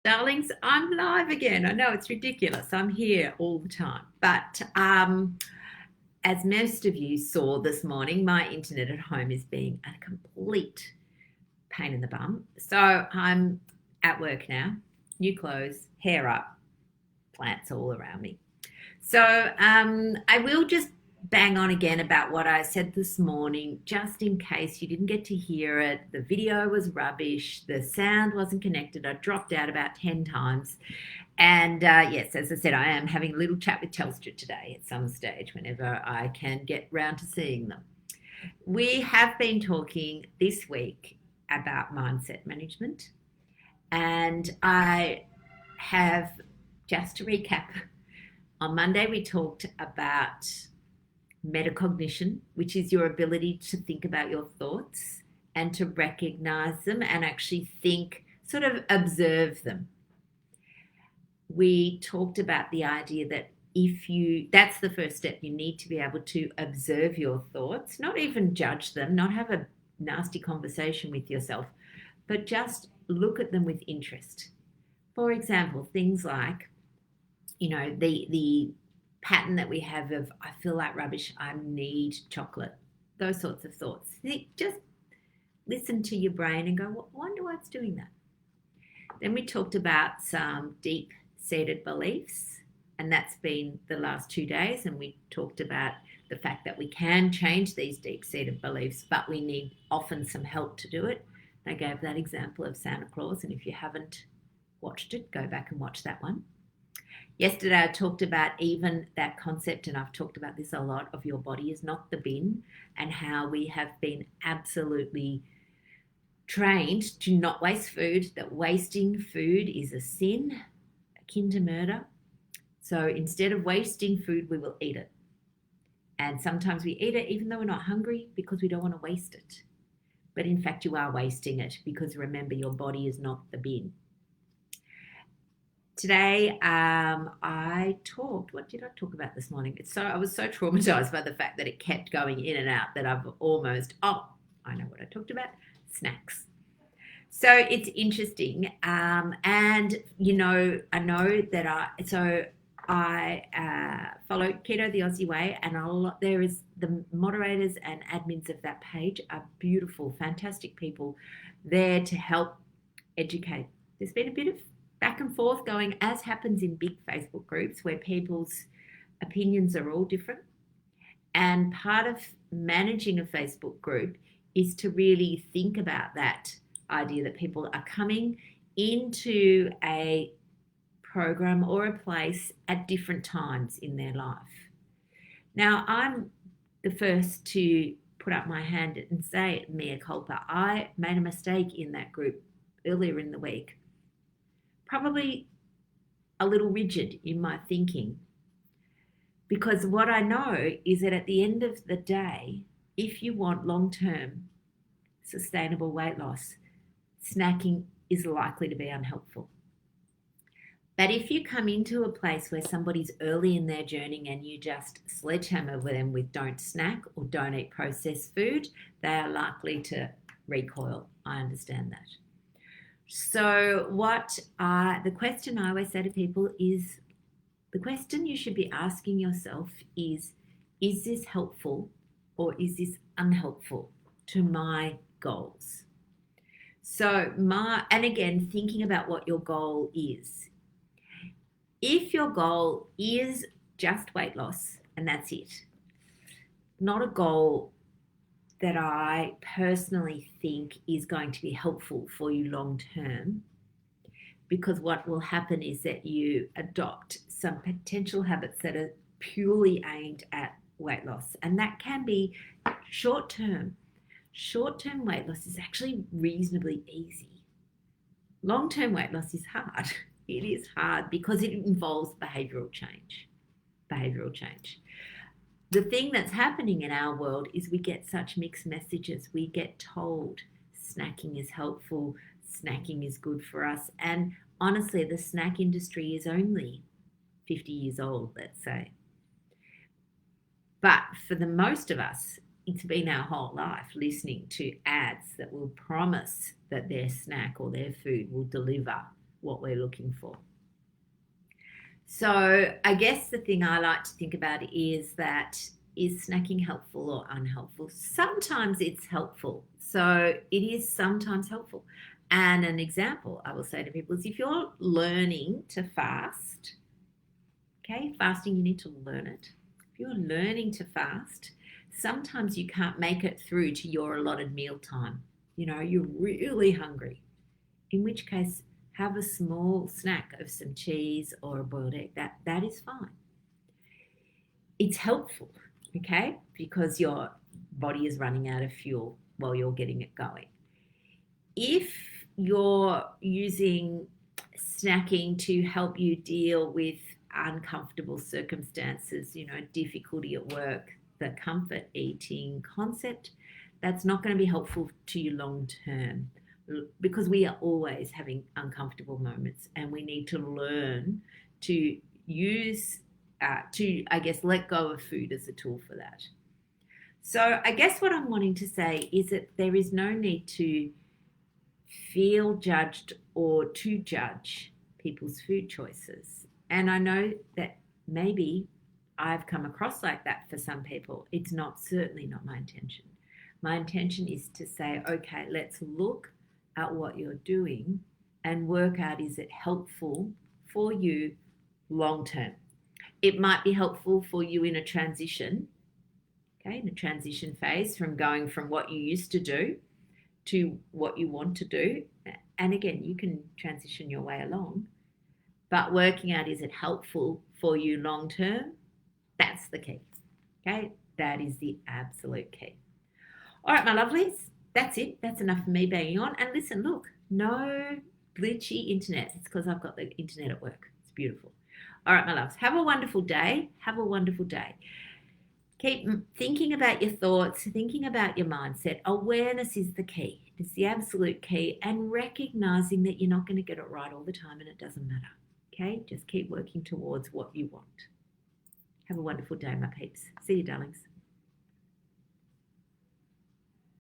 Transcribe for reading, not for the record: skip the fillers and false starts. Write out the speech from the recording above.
Darlings, I'm live again. I know it's ridiculous. I'm here all the time. But as most of you saw this morning, my internet at home is being a complete pain in the bum. So I'm at work now, new clothes, hair up, plants all around me. So I will just bang on again about what I said this morning, just in case you didn't get to hear it. The video was rubbish. The sound wasn't connected. I dropped out about 10 times. And yes, as I said, I am having a little chat with Telstra today at some stage whenever I can get round to seeing them. We have been talking this week about mindset management. And I have, just to recap, on Monday we talked about metacognition, which is your ability to think about your thoughts and to recognize them and actually think, sort of observe them. We talked about the idea that that's the first step. You need to be able to observe your thoughts, not even judge them, not have a nasty conversation with yourself, but just look at them with interest. For example, things like, the pattern that we have of I feel like rubbish, I need chocolate, those sorts of thoughts. Just listen to your brain and go, I wonder why it's doing that. Then we talked about some deep-seated beliefs, and that's been the last 2 days, and we talked about the fact that we can change these deep-seated beliefs, but we need often some help to do it. I gave that example of Santa Claus, and if you haven't watched it, go back and watch that one. Yesterday, I talked about even that concept, and I've talked about this a lot, of your body is not the bin, and how we have been absolutely trained to not waste food, that wasting food is a sin akin to murder. So instead of wasting food, we will eat it. And sometimes we eat it even though we're not hungry because we don't want to waste it. But in fact, you are wasting it because remember, your body is not the bin. Today, what did I talk about this morning? I was so traumatized by the fact that it kept going in and out that I know what I talked about, snacks. So it's interesting. And, I know that I follow Keto the Aussie Way, and there is the moderators and admins of that page are beautiful, fantastic people there to help educate. There's been a bit of back and forth going, as happens in big Facebook groups where people's opinions are all different. And part of managing a Facebook group is to really think about that idea that people are coming into a program or a place at different times in their life. Now, I'm the first to put up my hand and say, mea culpa, I made a mistake in that group earlier in the week. Probably a little rigid in my thinking, because what I know is that at the end of the day, if you want long-term sustainable weight loss, snacking is likely to be unhelpful. But if you come into a place where somebody's early in their journey and you just sledgehammer them with don't snack or don't eat processed food, they are likely to recoil. I understand that. So the question I always say to people is, the question you should be asking yourself is this helpful or is this unhelpful to my goals? So and again, thinking about what your goal is. If your goal is just weight loss and that's it, not a goal that I personally think is going to be helpful for you long term, because what will happen is that you adopt some potential habits that are purely aimed at weight loss, and that can be short term. Short-term weight loss is actually reasonably easy. Long-term weight loss is hard. It is hard because it involves behavioural change. The thing that's happening in our world is we get such mixed messages. We get told snacking is helpful, snacking is good for us. And honestly, the snack industry is only 50 years old, let's say. But for the most of us, it's been our whole life listening to ads that will promise that their snack or their food will deliver what we're looking for. So I guess the thing I like to think about is snacking helpful or unhelpful? Sometimes it's helpful. So it is sometimes helpful. And an example I will say to people is if you're learning to fast, okay, fasting, you need to learn it. If you're learning to fast, sometimes you can't make it through to your allotted meal time. You know, you're really hungry, in which case, have a small snack of some cheese or a boiled egg. That is fine. It's helpful, okay, because your body is running out of fuel while you're getting it going. If you're using snacking to help you deal with uncomfortable circumstances, you know, difficulty at work, the comfort eating concept, that's not going to be helpful to you long term, because we are always having uncomfortable moments, and we need to learn to use, I guess, let go of food as a tool for that. So I guess what I'm wanting to say is that there is no need to feel judged or to judge people's food choices. And I know that maybe I've come across like that for some people. It's certainly not my intention. My intention is to say, okay, let's look at what you're doing and work out, is it helpful for you long term? It might be helpful for you in a transition, okay, in a transition phase from going from what you used to do to what you want to do. And again, you can transition your way along, but working out, is it helpful for you long term? That's the key, okay? That is the absolute key. All right, my lovelies, that's it. That's enough for me being on. And listen, look, no glitchy internet. It's because I've got the internet at work. It's beautiful. All right, my loves, have a wonderful day. Have a wonderful day. Keep thinking about your thoughts, thinking about your mindset. Awareness is the key. It's the absolute key. And recognizing that you're not going to get it right all the time, and it doesn't matter. Okay? Just keep working towards what you want. Have a wonderful day, my peeps. See you, darlings.